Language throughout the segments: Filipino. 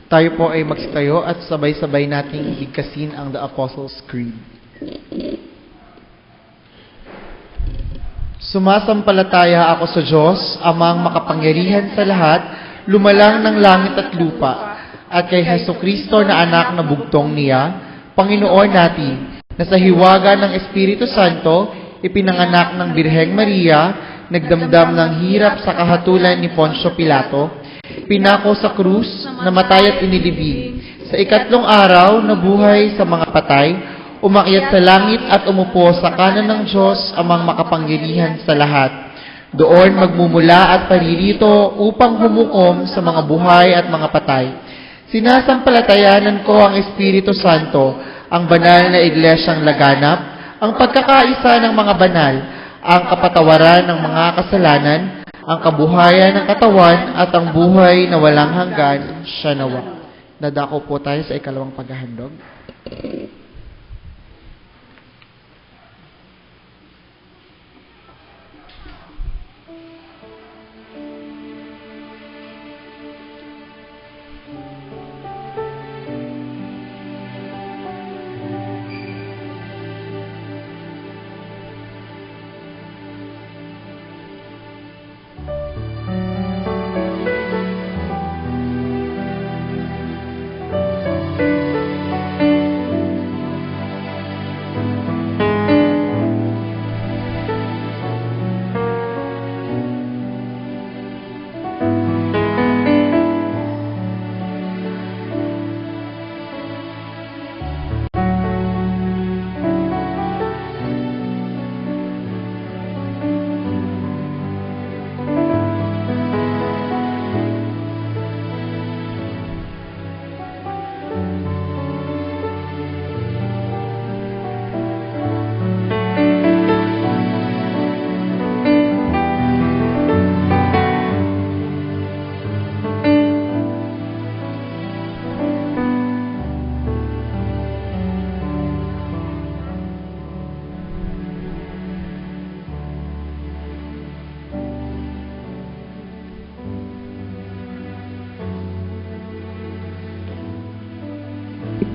Tayo po ay magsitayo at sabay-sabay nating bigkasin ang The Apostles' Creed. Sumasampalataya ako sa Diyos, Amang makapangyarihan sa lahat, lumalang ng langit at lupa, at kay Hesukristo na anak na bugtong niya, Panginoon natin, na sa hiwaga ng Espiritu Santo, ipinanganak ng Birheng Maria, nagdamdam ng hirap sa kahatulan ni Poncio Pilato, pinako sa krus, namatay at inilibing. Sa ikatlong araw, nabuhay sa mga patay, umakyat sa langit at umupo sa kanan ng Diyos, Amang makapangyarihan sa lahat. Doon magmumula at paririto upang humukom sa mga buhay at mga patay. Sinasampalatayanan ko ang Espiritu Santo, ang banal na iglesyang laganap, ang pagkakaisa ng mga banal, ang kapatawaran ng mga kasalanan, ang kabuhayan ng katawan at ang buhay na walang hanggan, siya nawa. Dadako po tayo sa ikalawang paghahandog.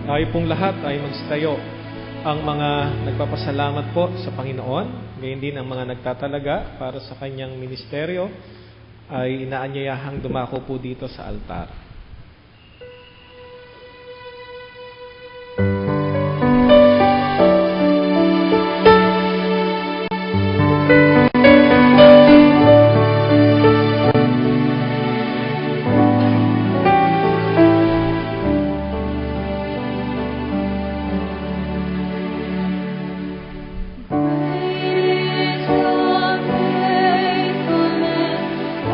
Tayo pong lahat ay magsitayo. Ang mga nagpapasalamat po sa Panginoon, gayon din ang mga nagtatalaga para sa kanyang ministeryo, ay inaanyayahang dumako po dito sa altar.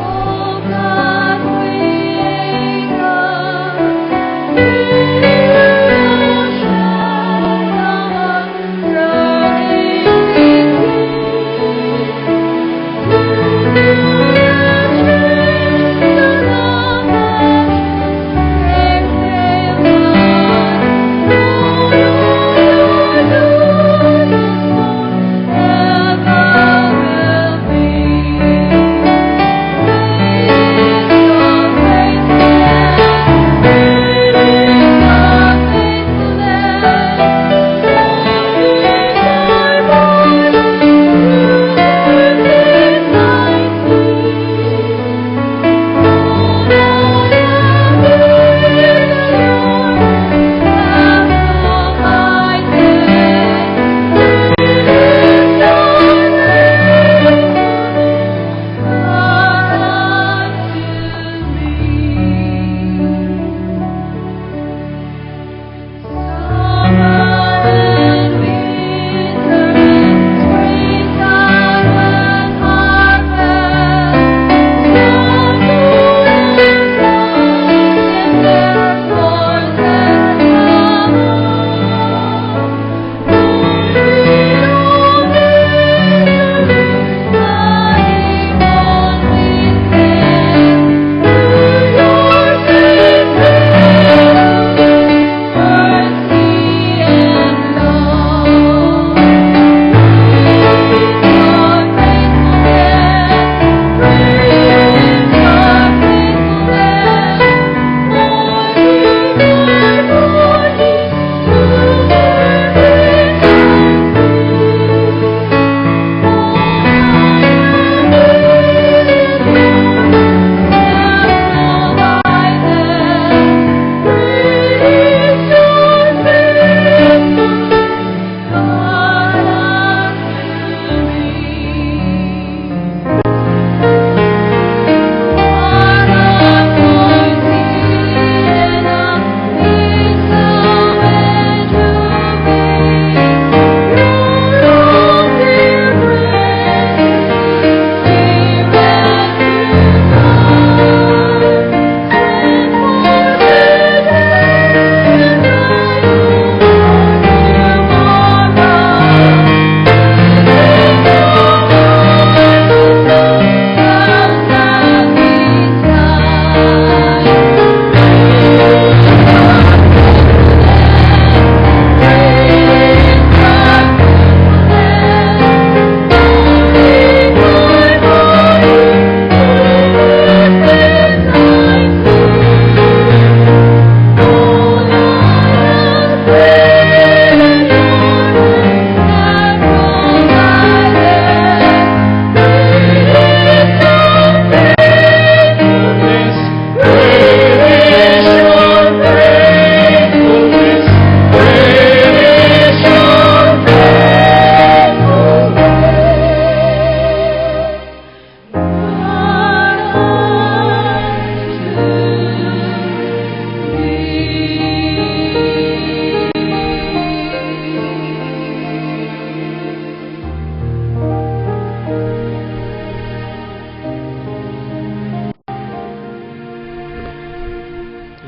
Oh God, we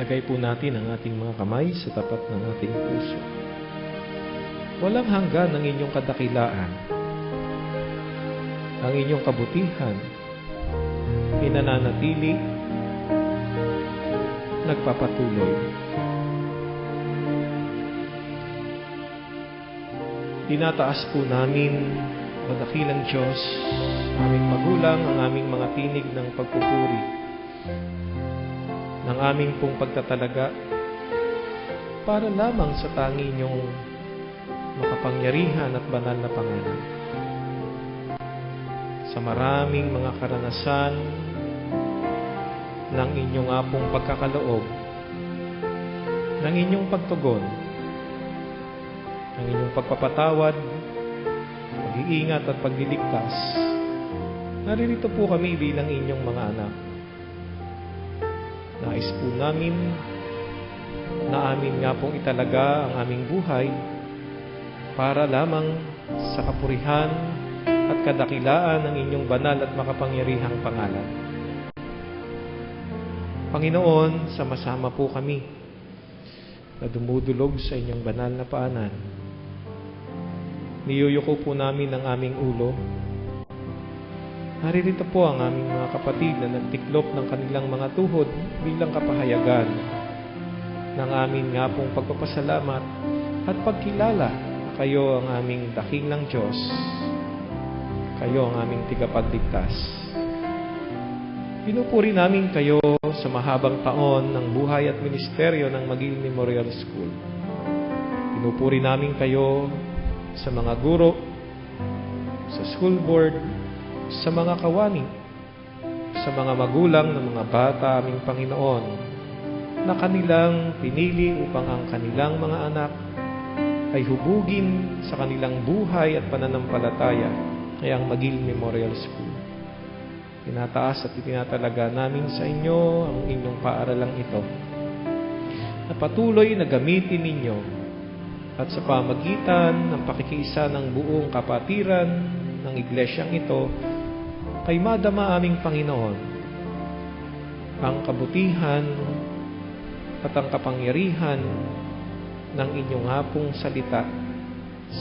Lagay po natin ang ating mga kamay sa tapat ng ating puso. Walang hanggan ang inyong kadakilaan, ang inyong kabutihan, inananatili, nagpapatuloy. Tinataas po namin, madakilang Diyos, aming magulang, ang aming mga tinig ng pagpupuri, ng aming pong pagtatalaga, para lamang sa tangi niyong makapangyarihan at banal na pangalan. Sa maraming mga karanasan ng inyong apong pagkakaloob, ng inyong pagtugon, ng inyong pagpapatawad, pag-iingat at pagliligtas, naririto po kami bilang inyong mga anak. Nais po namin na amin nga pong italaga ang aming buhay para lamang sa kapurihan at kadakilaan ng inyong banal at makapangyarihang pangalan. Panginoon, sama-sama po kami na dumudulog sa inyong banal na paanan. Niyuyuko po namin ang aming ulo. Naririto po ang aming mga kapatid na nagtiklop ng kanilang mga tuhod bilang kapahayagan ng amin nga pong pagpapasalamat at pagkilala na kayo ang aming dakilang Diyos. Kayo ang aming tigapagligtas. Pinupuri namin kayo sa mahabang taon ng buhay at ministeryo ng Magil Memorial School. Pinupuri namin kayo sa mga guro, sa school board, sa mga kawani, sa mga magulang ng mga bata aming Panginoon na kanilang pinili upang ang kanilang mga anak ay hubugin sa kanilang buhay at pananampalataya kaya ang Magil Memorial School. Tinataas at itinatalaga namin sa inyo ang inyong paaralang ito na patuloy na gamitin ninyo at sa pamagitan ng pakikiisa ng buong kapatiran ng iglesyang ito kay madama aming Panginoon ang kabutihan at ang kapangyarihan ng inyong hapong salita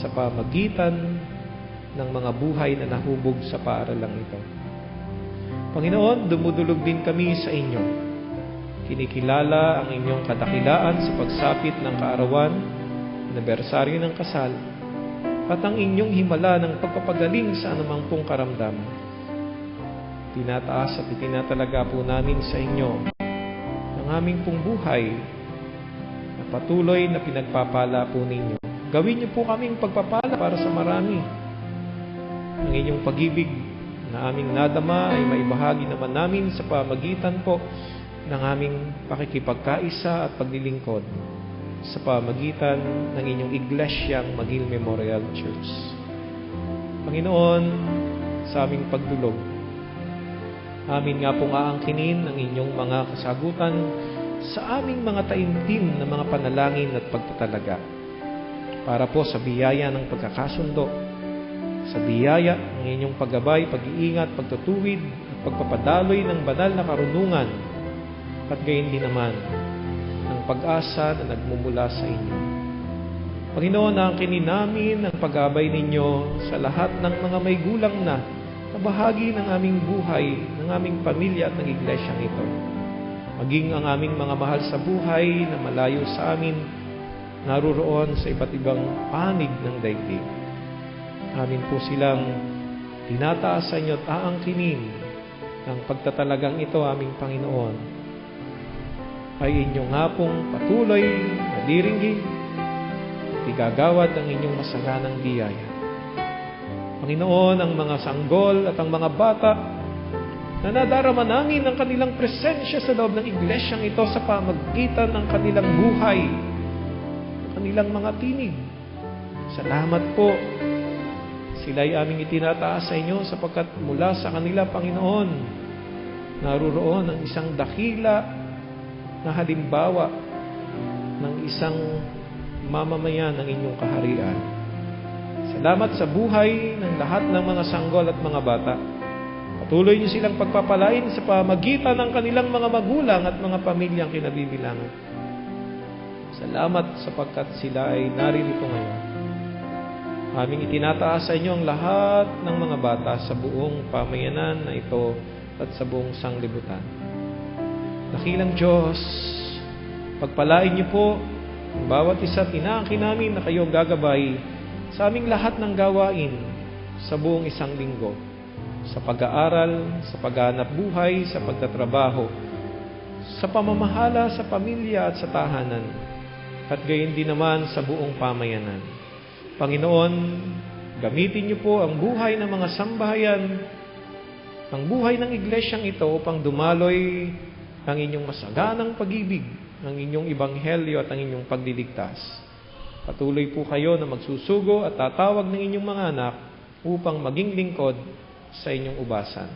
sa pamagitan ng mga buhay na nahubog sa paaralang ito. Panginoon, dumudulog din kami sa inyo. Kinikilala ang inyong kadakilaan sa pagsapit ng kaarawan, anibersaryo ng kasal, at ang inyong himala ng pagpapagaling sa anumang pong karamdaman. Tinataas at itinatalaga po namin sa inyo ang aming pong buhay na patuloy na pinagpapala po ninyo. Gawin niyo po kaming pagpapala para sa marami. Ang inyong pag-ibig na aming nadama ay maibahagi naman namin sa pamagitan po ng aming pakikipagkaisa at paglilingkod sa pamagitan ng inyong iglesyang Magil Memorial Church. Panginoon, sa aming pagdulog, amin nga pong aangkinin ang inyong mga kasagutan sa aming mga taimtim na mga panalangin at pagtatalaga para po sa biyaya ng pagkakasundo, sa biyaya ng inyong paggabay, pag-iingat, pagtutuwid at pagpapadaloy ng banal na karunungan at gayon din naman ng pag-asa na nagmumula sa inyo. Panginoon, aangkinin namin ang pag-abay ninyo sa lahat ng mga may gulang na bahagi ng aming buhay, ng aming pamilya at ng iglesyang ito. Maging ang aming mga mahal sa buhay na malayo sa amin, naruroon sa iba't ibang panig ng daigdig. Amin po silang tinataas sa inyo at aangkinin ang pagtatalagang ito, aming Panginoon, ay inyong nga pong patuloy na diringgin at igagawad ang inyong masaganang biyaya. Panginoon, ang mga sanggol at ang mga bata na nadarama namin ang kanilang presensya sa loob ng iglesyang ito sa pamagitan ng kanilang buhay, ng kanilang mga tinig. Salamat po. Sila'y aming itinataas sa inyo sapagkat mula sa kanila, Panginoon, naruroon ang isang dakila na halimbawa ng isang mamamayan ng inyong kaharian. Salamat sa buhay ng lahat ng mga sanggol at mga bata. Patuloy niyo silang pagpapalain sa pamagitan ng kanilang mga magulang at mga pamilyang kinabibilangan. Salamat sapagkat sila ay naririto ngayon. Aming itinataas sa inyo ang lahat ng mga bata sa buong pamayanan na ito at sa buong sanglibutan. Dakilang Diyos, pagpalain niyo po ang bawat isa at inaangkin namin na kayo gagabay sa aming lahat ng gawain sa buong isang linggo. Sa pag-aaral, sa paghanap buhay, sa pagtatrabaho, sa pamamahala sa pamilya at sa tahanan, at gayon din naman sa buong pamayanan. Panginoon, gamitin niyo po ang buhay ng mga sambahayan, ang buhay ng iglesyang ito upang dumaloy ang inyong masaganang pag-ibig, ang inyong ibanghelyo at ang inyong pagliligtas. Patuloy po kayo na magsusugo at tatawag ng inyong mga anak upang maging lingkod sa inyong ubasan.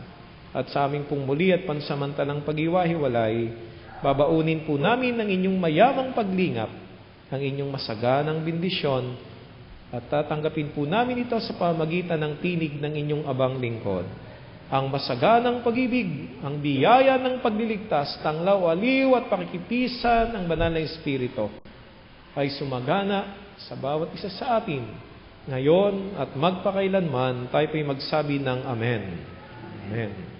At sa aming pong muli at pansamantalang pag-iwahiwalay, babaunin po namin ang inyong mayamang paglingap, ang inyong masaganang bendisyon, at tatanggapin po namin ito sa pamagitan ng tinig ng inyong abang lingkod. Ang masaganang pag-ibig, ang biyaya ng pagliligtas, tanglaw, aliw at pakikipisan ng banal na Espiritu ay sumagana sa bawat isa sa atin, ngayon at magpakailanman. Tayo po'y magsabi ng Amen. Amen.